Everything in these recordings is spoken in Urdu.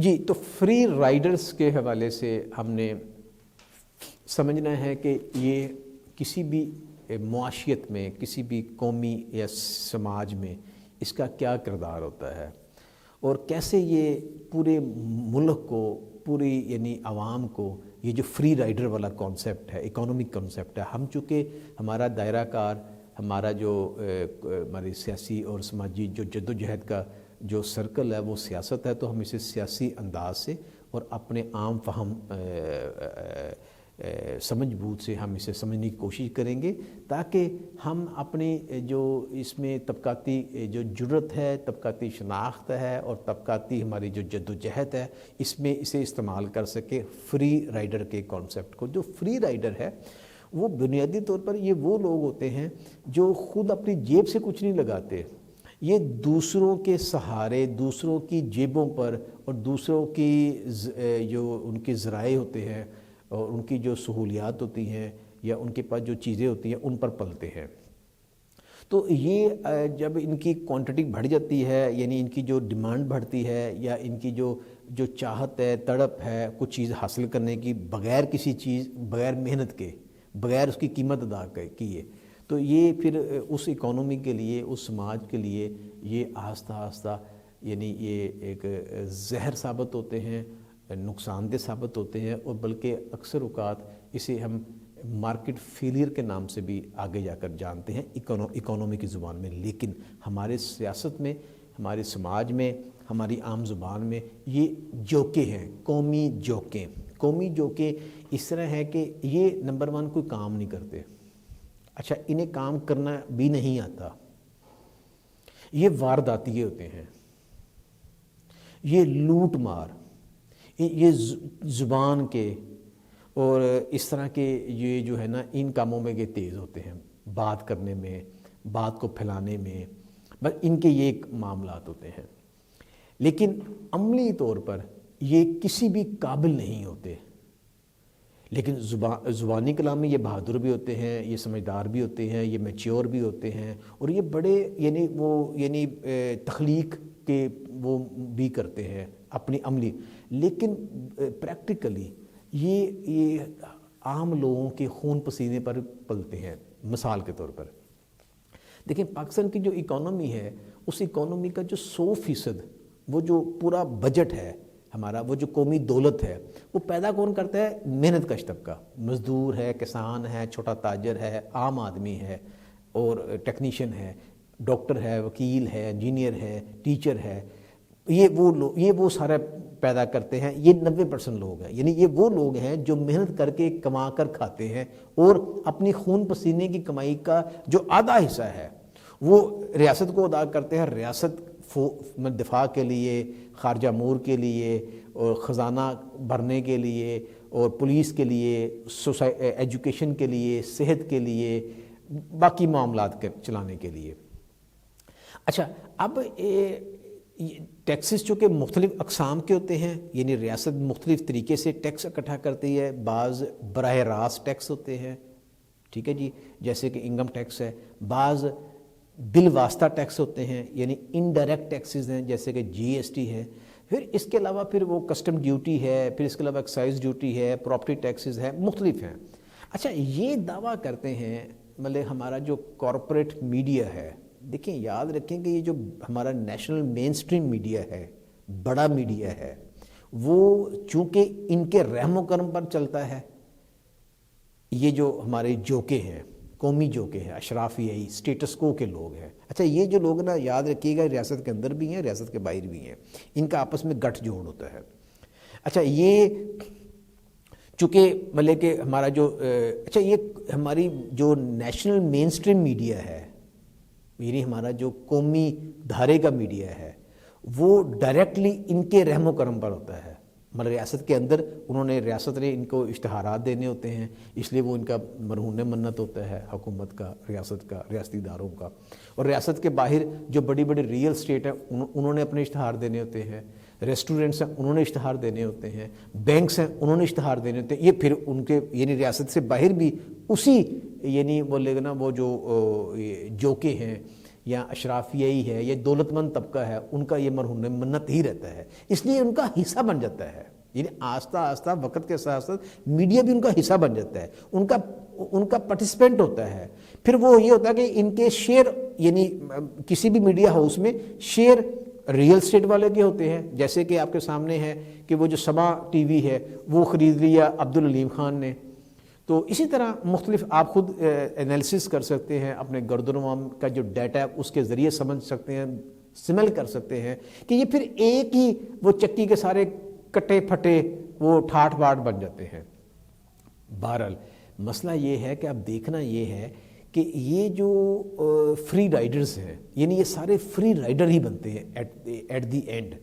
جی، تو فری رائڈرز کے حوالے سے ہم نے سمجھنا ہے کہ یہ کسی بھی معاشیت میں، کسی بھی قومی یا سماج میں اس کا کیا کردار ہوتا ہے، اور کیسے یہ پورے ملک کو، پوری یعنی عوام کو یہ جو فری رائڈر والا کانسیپٹ ہے، اکانومک کانسیپٹ ہے، ہم چونکہ ہمارا دائرہ کار، ہمارا جو ہماری سیاسی اور سماجی جو جد و جہد کا جو سرکل ہے وہ سیاست ہے، تو ہم اسے سیاسی انداز سے اور اپنے عام فہم سمجھ بوجھ سے ہم اسے سمجھنے کی کوشش کریں گے، تاکہ ہم اپنی جو اس میں طبقاتی جو جرت ہے، طبقاتی شناخت ہے اور طبقاتی ہماری جو جد و جہد ہے، اس میں اسے استعمال کر سکے فری رائڈر کے کانسیپٹ کو۔ جو فری رائڈر ہے وہ بنیادی طور پر یہ وہ لوگ ہوتے ہیں جو خود اپنی جیب سے کچھ نہیں لگاتے، یہ دوسروں کے سہارے، دوسروں کی جیبوں پر اور دوسروں کی جو ان کے ذرائع ہوتے ہیں اور ان کی جو سہولیات ہوتی ہیں یا ان کے پاس جو چیزیں ہوتی ہیں ان پر پلتے ہیں۔ تو یہ جب ان کی کوانٹٹی بڑھ جاتی ہے، یعنی ان کی جو ڈیمانڈ بڑھتی ہے یا ان کی جو چاہت ہے، تڑپ ہے کچھ چیز حاصل کرنے کی بغیر کسی چیز، بغیر محنت کے، بغیر اس کی قیمت ادا کیے، تو یہ پھر اس اکانومی کے لیے، اس سماج کے لیے یہ آہستہ آہستہ یعنی یہ ایک زہر ثابت ہوتے ہیں، نقصان دہ ثابت ہوتے ہیں، اور بلکہ اکثر اوقات اسے ہم مارکیٹ فیلئر کے نام سے بھی آگے جا کر جانتے ہیں اکانومی کی زبان میں۔ لیکن ہمارے سیاست میں، ہمارے سماج میں، ہماری عام زبان میں یہ جوکے ہیں، قومی جوکے۔ قومی جوکے اس طرح ہے کہ یہ نمبر 1 کوئی کام نہیں کرتے، اچھا انہیں کام کرنا بھی نہیں آتا، یہ وارداتیے ہوتے ہیں، یہ لوٹ مار، یہ زبان کے اور اس طرح کے یہ جو ہے نا ان کاموں میں یہ تیز ہوتے ہیں، بات کرنے میں، بات کو پھیلانے میں، بس ان کے یہ معاملات ہوتے ہیں۔ لیکن عملی طور پر یہ کسی بھی قابل نہیں ہوتے، لیکن زبانی کلام میں یہ بہادر بھی ہوتے ہیں، یہ سمجھدار بھی ہوتے ہیں، یہ میچیور بھی ہوتے ہیں، اور یہ بڑے یعنی تخلیق کے وہ بھی کرتے ہیں اپنی عملی، لیکن پریکٹیکلی یہ عام لوگوں کے خون پسینے پر پلتے ہیں۔ مثال کے طور پر دیکھیں، پاکستان کی جو اکانومی ہے، اس اکانومی کا جو 100% وہ جو پورا بجٹ ہے ہمارا، وہ جو قومی دولت ہے، وہ پیدا کون کرتا ہے؟ محنت کش طبقہ، مزدور ہے، کسان ہے، چھوٹا تاجر ہے، عام آدمی ہے، اور ٹیکنیشین ہے، ڈاکٹر ہے، وکیل ہے، انجینئر ہے، ٹیچر ہے، یہ وہ سارا پیدا کرتے ہیں۔ یہ 90% لوگ ہیں، یعنی یہ وہ لوگ ہیں جو محنت کر کے کما کر کھاتے ہیں، اور اپنی خون پسینے کی کمائی کا جو آدھا حصہ ہے وہ ریاست کو ادا کرتے ہیں۔ ریاست دفاع کے لیے، خارجہ امور کے لیے، اور خزانہ بھرنے کے لیے، اور پولیس کے لیے، ایجوکیشن کے لیے، صحت کے لیے، باقی معاملات چلانے کے لیے۔ اچھا، اب ٹیکسز چونکہ مختلف اقسام کے ہوتے ہیں، یعنی ریاست مختلف طریقے سے ٹیکس اکٹھا کرتی ہے، بعض براہ راست ٹیکس ہوتے ہیں، ٹھیک ہے جی، جیسے کہ انکم ٹیکس ہے، بعض بالواسطہ ٹیکس ہوتے ہیں، یعنی انڈائریکٹ ٹیکسز ہیں جیسے کہ جی ایس ٹی ہے، پھر اس کے علاوہ پھر وہ کسٹم ڈیوٹی ہے، پھر اس کے علاوہ ایکسائز ڈیوٹی ہے، پراپرٹی ٹیکسز ہے، مختلف ہیں۔ اچھا، یہ دعویٰ کرتے ہیں مطلب ہمارا جو کارپوریٹ میڈیا ہے، دیکھیں یاد رکھیں کہ یہ جو ہمارا نیشنل مین سٹریم میڈیا ہے، بڑا میڈیا ہے، وہ چونکہ ان کے رحم و کرم پر چلتا ہے، یہ جو ہمارے جوکے ہیں، قومی جوکے ہیں، اشرافیائی سٹیٹس کو کے لوگ ہیں۔ اچھا، یہ جو لوگ نا یاد رکھیے گا، ریاست کے اندر بھی ہیں، ریاست کے باہر بھی ہیں، ان کا آپس میں گٹھ جوڑ ہوتا ہے۔ اچھا، یہ چونکہ مطلب کہ ہمارا جو اچھا یہ ہماری جو نیشنل مین سٹریم میڈیا ہے، یعنی ہمارا جو قومی دھارے کا میڈیا ہے، وہ ڈائریکٹلی ان کے رحم و کرم پر ہوتا ہے۔ مطلب ریاست کے اندر ریاست نے ان کو اشتہارات دینے ہوتے ہیں، اس لیے وہ ان کا مرہون منت ہوتا ہے، حکومت کا، ریاست کا، ریاستی اداروں کا۔ اور ریاست کے باہر جو بڑی بڑی ریئل اسٹیٹ ہیں، انہوں نے اپنے اشتہار دینے ہوتے ہیں، ریسٹورنٹس ہیں انہوں نے اشتہار دینے ہوتے ہیں، بینکس ہیں انہوں نے اشتہار دینے ہوتے ہیں۔ یہ پھر ان کے یعنی ریاست سے باہر بھی اسی یعنی بولے گا نا وہ جو جوکے ہیں، یا اشرافیہ ہی ہے یا دولت مند طبقہ ہے، ان کا یہ مرہون منت ہی رہتا ہے، اس لیے ان کا حصہ بن جاتا ہے. یعنی آہستہ آہستہ وقت کے ساتھ ساتھ میڈیا بھی ان کا حصہ بن جاتا ہے، ان کا پارٹیسپینٹ ہوتا ہے. پھر وہ یہ ہوتا ہے کہ ان کے شیئر، یعنی کسی بھی میڈیا ہاؤس میں شیئر ریئل اسٹیٹ والے کے ہوتے ہیں. جیسے کہ آپ کے سامنے ہے کہ وہ جو سما ٹی وی ہے وہ خرید لیا عبدالعلیم خان نے. تو اسی طرح مختلف آپ خود انالیسس کر سکتے ہیں، اپنے گرد و نواح کا جو ڈیٹا ہے اس کے ذریعے سمجھ سکتے ہیں، سمل کر سکتے ہیں کہ یہ پھر ایک ہی وہ چکی کے سارے کٹے پھٹے وہ ٹھاٹ باٹ بن جاتے ہیں. بہرحال مسئلہ یہ ہے کہ اب دیکھنا یہ ہے کہ یہ جو فری رائڈرز ہیں، یعنی یہ سارے فری رائڈر ہی بنتے ہیں ایٹ دی اینڈ،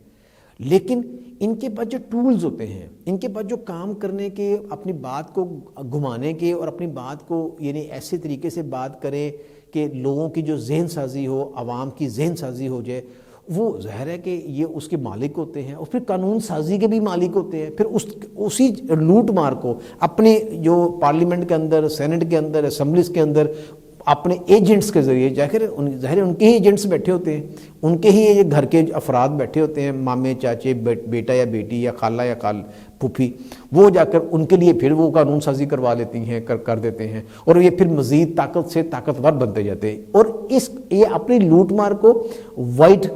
لیکن ان کے پاس جو ٹولز ہوتے ہیں، ان کے پاس جو کام کرنے کے، اپنی بات کو گھمانے کے اور اپنی بات کو یعنی ایسے طریقے سے بات کریں کہ لوگوں کی جو ذہن سازی ہو، عوام کی ذہن سازی ہو جائے، وہ ظاہر ہے کہ یہ اس کے مالک ہوتے ہیں اور پھر قانون سازی کے بھی مالک ہوتے ہیں. پھر اسی لوٹ مار کو اپنے جو پارلیمنٹ کے اندر، سینٹ کے اندر، اسمبلیز کے اندر اپنے ایجنٹس کے ذریعے ظاہر ان کے ہی ایجنٹس بیٹھے ہوتے ہیں، ان کے ہی یہ گھر کے افراد بیٹھے ہوتے ہیں، مامے چاچے، بیٹا یا بیٹی یا خالہ یا پھوپھی، وہ جا کر ان کے لیے پھر وہ قانون سازی کروا لیتی ہیں، کر دیتے ہیں، اور یہ پھر مزید طاقت سے طاقتور بنتے جاتے ہیں اور یہ اپنی لوٹ مار کو وائٹ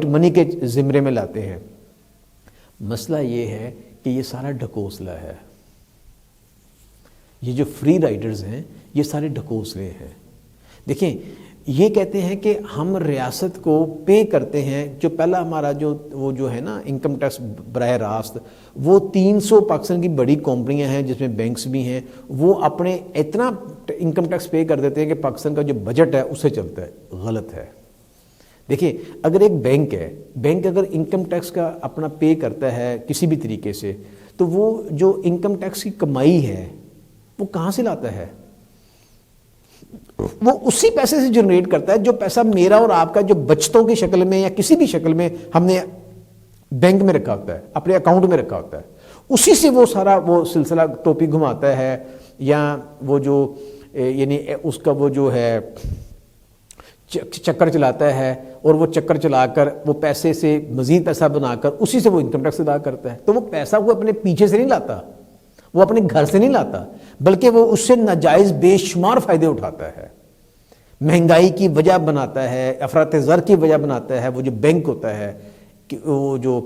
منی کے زمرے میں لاتے ہیں. مسئلہ یہ ہے کہ یہ سارا ڈھکوسلا ہے. یہ جو فری رائڈرز ہیں یہ سارے ڈھکوسلے ہیں. دیکھیں یہ کہتے ہیں کہ ہم ریاست کو پے کرتے ہیں، جو پہلا ہمارا جو ہے نا انکم ٹیکس براہ راست، وہ 300 پاکستان کی بڑی کمپنیاں ہیں جس میں بینکس بھی ہیں، وہ اپنے اتنا انکم ٹیکس پے کر دیتے ہیں کہ پاکستان کا جو بجٹ ہے اس سے چلتا ہے. غلط ہے. دیکھیں اگر ایک بینک اگر انکم ٹیکس کا اپنا پے کرتا ہے کسی بھی طریقے سے، تو وہ جو انکم ٹیکس کی کمائی ہے وہ کہاں سے لاتا ہے؟ وہ اسی پیسے سے جنریٹ کرتا ہے جو پیسہ میرا اور آپ کا جو بچتوں کی شکل میں یا کسی بھی شکل میں ہم نے بینک میں رکھا ہوتا ہے، اپنے اکاؤنٹ میں رکھا ہوتا ہے، اسی سے وہ سارا وہ سلسلہ ٹوپی گھماتا ہے، یا وہ جو یعنی اس کا وہ جو ہے چکر چلاتا ہے، اور وہ چکر چلا کر وہ پیسے سے مزید پیسہ بنا کر اسی سے وہ انکم ٹیکس ادا کرتا ہے. تو وہ پیسہ وہ اپنے پیچھے سے نہیں لاتا، وہ اپنے گھر سے نہیں لاتا، بلکہ وہ اس سے ناجائز بے شمار فائدے اٹھاتا ہے، مہنگائی کی وجہ بناتا ہے، افراط زر کی وجہ بناتا ہے. وہ جو بینک ہوتا ہے کہ وہ جو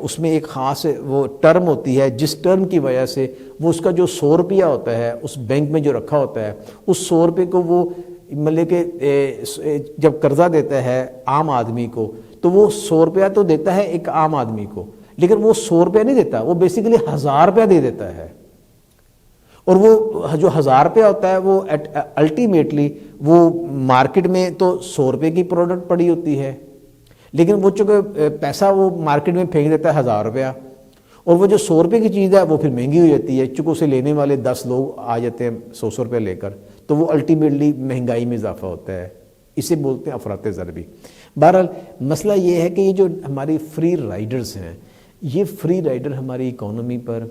اس میں ایک خاص وہ ٹرم ہوتی ہے، جس ٹرم کی وجہ سے وہ اس کا جو 100 روپیہ ہوتا ہے اس بینک میں جو رکھا ہوتا ہے، اس 100 روپے کو وہ مطلب کہ جب قرضہ دیتا ہے عام آدمی کو، تو وہ 100 روپیہ تو دیتا ہے ایک عام آدمی کو، لیکن وہ 100 روپیہ نہیں دیتا، وہ بیسیکلی 1000 روپیہ دے دیتا ہے. اور وہ جو 1000 روپیہ ہوتا ہے وہ الٹیمیٹلی وہ مارکیٹ میں تو 100 روپے کی پروڈکٹ پڑی ہوتی ہے، لیکن وہ چونکہ پیسہ وہ مارکیٹ میں پھینک دیتا ہے 1000 روپیہ، اور وہ جو 100 روپے کی چیز ہے وہ پھر مہنگی ہو جاتی ہے، چونکہ اسے لینے والے 10 لوگ آ جاتے ہیں 100 روپے لے کر، تو وہ الٹیمیٹلی مہنگائی میں اضافہ ہوتا ہے. اسے بولتے ہیں افراط زر بھی. بہرحال مسئلہ یہ ہے کہ یہ جو ہماری فری رائڈرز ہیں، یہ فری رائڈر ہماری اکانومی پر،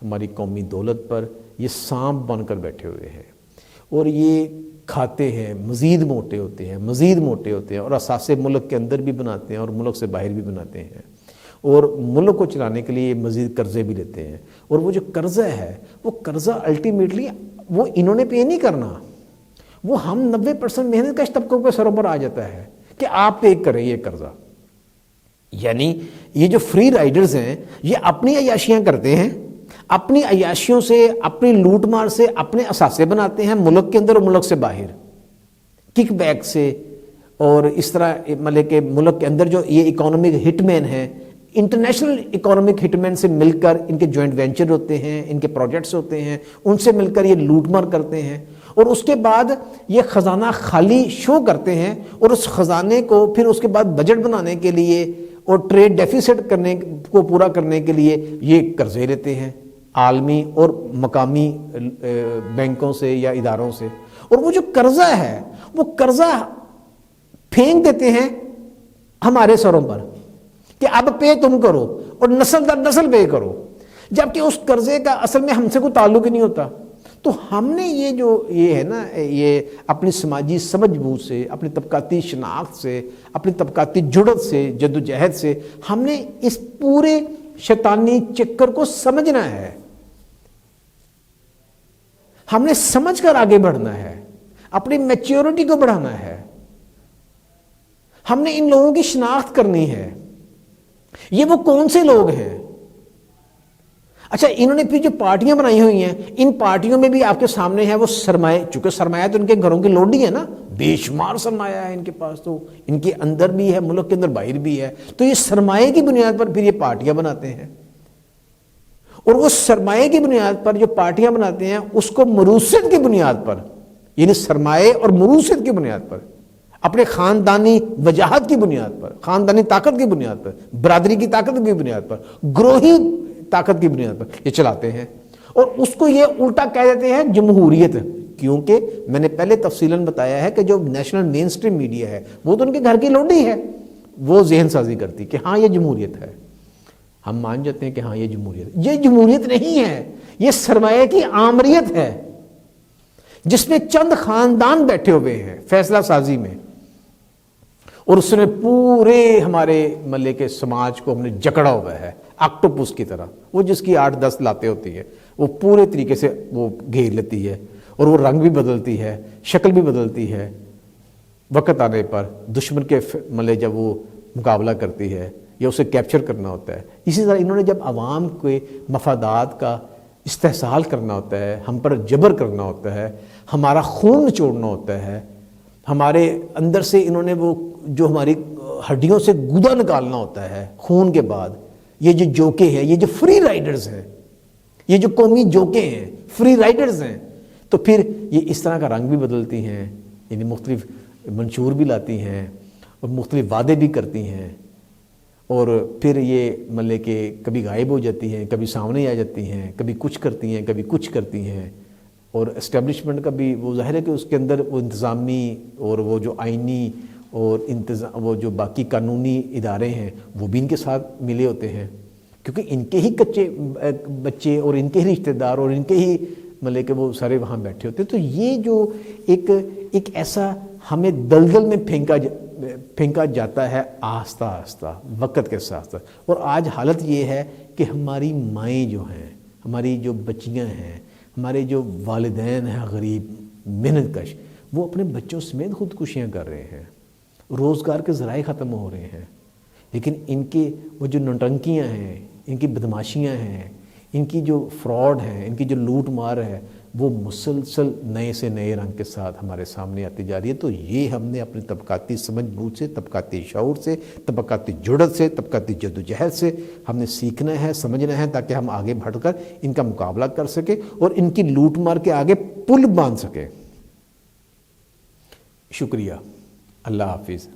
ہماری قومی دولت پر یہ سانپ بن کر بیٹھے ہوئے ہیں، اور یہ کھاتے ہیں، مزید موٹے ہوتے ہیں اور اثاثے ملک کے اندر بھی بناتے ہیں اور ملک سے باہر بھی بناتے ہیں، اور ملک کو چلانے کے لیے مزید قرضے بھی لیتے ہیں. اور وہ جو قرضہ ہے وہ قرضہ الٹیمیٹلی وہ انہوں نے پے نہیں کرنا، وہ ہم 90% محنت کش طبقوں کے سروں پر آ جاتا ہے کہ آپ پے کریں یہ قرضہ. یعنی یہ جو فری رائڈرز ہیں یہ اپنی عیاشیاں کرتے ہیں، اپنی عیاشیوں سے، اپنی لوٹ مار سے اپنے اثاثے بناتے ہیں ملک کے اندر اور ملک سے باہر، کک بیک سے، اور اس طرح مطلب کہ ملک کے اندر جو یہ اکانومک ہٹ مین ہیں، انٹرنیشنل اکانومک ہٹ مین سے مل کر ان کے جوائنٹ وینچر ہوتے ہیں، ان کے پروجیکٹس ہوتے ہیں، ان سے مل کر یہ لوٹ مار کرتے ہیں، اور اس کے بعد یہ خزانہ خالی شو کرتے ہیں، اور اس خزانے کو پھر اس کے بعد بجٹ بنانے کے لیے اور ٹریڈ ڈیفیسٹ کرنے کو پورا کرنے کے لیے یہ قرضے لیتے ہیں عالمی اور مقامی بینکوں سے یا اداروں سے. اور وہ جو قرضہ ہے وہ قرضہ پھینک دیتے ہیں ہمارے سروں پر کہ اب پے تم کرو اور نسل در نسل پے کرو، جبکہ اس قرضے کا اصل میں ہم سے کوئی تعلق ہی نہیں ہوتا. تو ہم نے یہ ہے نا، یہ اپنی سماجی سمجھ بوجھ سے، اپنی طبقاتی شناخت سے، اپنی طبقاتی جڑت سے، جدوجہد سے ہم نے اس پورے شیطانی چکر کو سمجھنا ہے، ہم نے سمجھ کر آگے بڑھنا ہے، اپنی میچیورٹی کو بڑھانا ہے، ہم نے ان لوگوں کی شناخت کرنی ہے، یہ وہ کون سے لوگ ہیں۔ اچھا، انہوں نے پھر جو پارٹیاں بنائی ہوئی ہیں، ان پارٹیوں میں بھی آپ کے سامنے ہے وہ سرمایہ، چونکہ سرمایہ تو ان کے گھروں کی لوڈی ہے نا، بے شمار سرمایہ ہے ان کے پاس، تو ان کے اندر بھی ہے، ملک کے اندر باہر بھی ہے، تو یہ سرمایہ کی بنیاد پر پھر یہ پارٹیاں بناتے ہیں، اور وہ سرمایہ کی بنیاد پر جو پارٹیاں بناتے ہیں اس کو موروثیت کی بنیاد پر، یعنی سرمایہ اور موروثیت کی بنیاد پر، اپنے خاندانی وجاہت کی بنیاد پر، خاندانی طاقت کی بنیاد پر، برادری کی طاقت کی بنیاد پر، گروہی طاقت کی بنیاد پر یہ چلاتے ہیں، اور اس کو یہ الٹا کہہ دیتے ہیں جمہوریت، کیونکہ میں نے پہلے تفصیلاً بتایا ہے کہ جو نیشنل مین سٹریم میڈیا ہے وہ تو ان کے گھر کی لوڈی ہے، وہ ذہن سازی کرتی کہ ہاں یہ جمہوریت ہے، ہم مان جاتے ہیں کہ ہاں یہ جمہوریت نہیں ہے، یہ سرمایہ کی آمریت ہے، جس میں چند خاندان بیٹھے ہوئے ہیں فیصلہ سازی میں، اور اس نے پورے ہمارے ملے کے سماج کو ہم نے جکڑا ہوا ہے آکٹوپس کی طرح، وہ جس کی 8-10 لاتیں ہوتی ہے وہ پورے طریقے سے وہ گھیر لیتی ہے، اور وہ رنگ بھی بدلتی ہے، شکل بھی بدلتی ہے، وقت آنے پر دشمن کے ملے جب وہ مقابلہ کرتی ہے یا اسے کیپچر کرنا ہوتا ہے۔ اسی طرح انہوں نے جب عوام کے مفادات کا استحصال کرنا ہوتا ہے، ہم پر جبر کرنا ہوتا ہے، ہمارا خون نچوڑنا ہوتا ہے، ہمارے اندر سے انہوں نے وہ جو ہماری ہڈیوں سے گودا نکالنا ہوتا ہے خون کے بعد، یہ جو جوکے ہیں، یہ جو فری رائڈرز ہیں، یہ جو قومی جوکے ہیں، فری رائڈرز ہیں، تو پھر یہ اس طرح کا رنگ بھی بدلتی ہیں، یعنی مختلف منشور بھی لاتی ہیں اور مختلف وعدے بھی کرتی ہیں، اور پھر یہ مطلب کہ کبھی غائب ہو جاتی ہیں، کبھی سامنے آ جاتی ہیں، کبھی کچھ کرتی ہیں، کبھی کچھ کرتی ہیں، اور اسٹیبلشمنٹ کا بھی وہ ظاہر ہے کہ اس کے اندر وہ انتظامی اور وہ جو آئینی اور وہ جو باقی قانونی ادارے ہیں وہ بھی ان کے ساتھ ملے ہوتے ہیں، کیونکہ ان کے ہی کچے بچے اور ان کے ہی رشتہ دار اور ان کے ہی مطلب کہ وہ سارے وہاں بیٹھے ہوتے ہیں۔ تو یہ جو ایک ایسا ہمیں دلدل میں پھینکا جاتا ہے آہستہ آہستہ وقت کے ساتھ ساتھ، اور آج حالت یہ ہے کہ ہماری مائیں جو ہیں، ہماری جو بچیاں ہیں، ہمارے جو والدین ہیں غریب محنت کش، وہ اپنے بچوں سمیت خودکشیاں کر رہے ہیں، روزگار کے ذرائع ختم ہو رہے ہیں، لیکن ان کے وہ جو نوٹنکیاں ہیں، ان کی بدماشیاں ہیں، ان کی جو فراڈ ہیں، ان کی جو لوٹ مار ہے، وہ مسلسل نئے سے نئے رنگ کے ساتھ ہمارے سامنے آتی جا رہی ہے۔ تو یہ ہم نے اپنی طبقاتی سمجھ بوجھ سے، طبقاتی شعور سے، طبقاتی جڑت سے، طبقاتی جدوجہد سے ہم نے سیکھنا ہے، سمجھنا ہے، تاکہ ہم آگے بڑھ کر ان کا مقابلہ کر سکیں اور ان کی لوٹ مار کے آگے پل باندھ سکیں۔ شکریہ، اللہ حافظ۔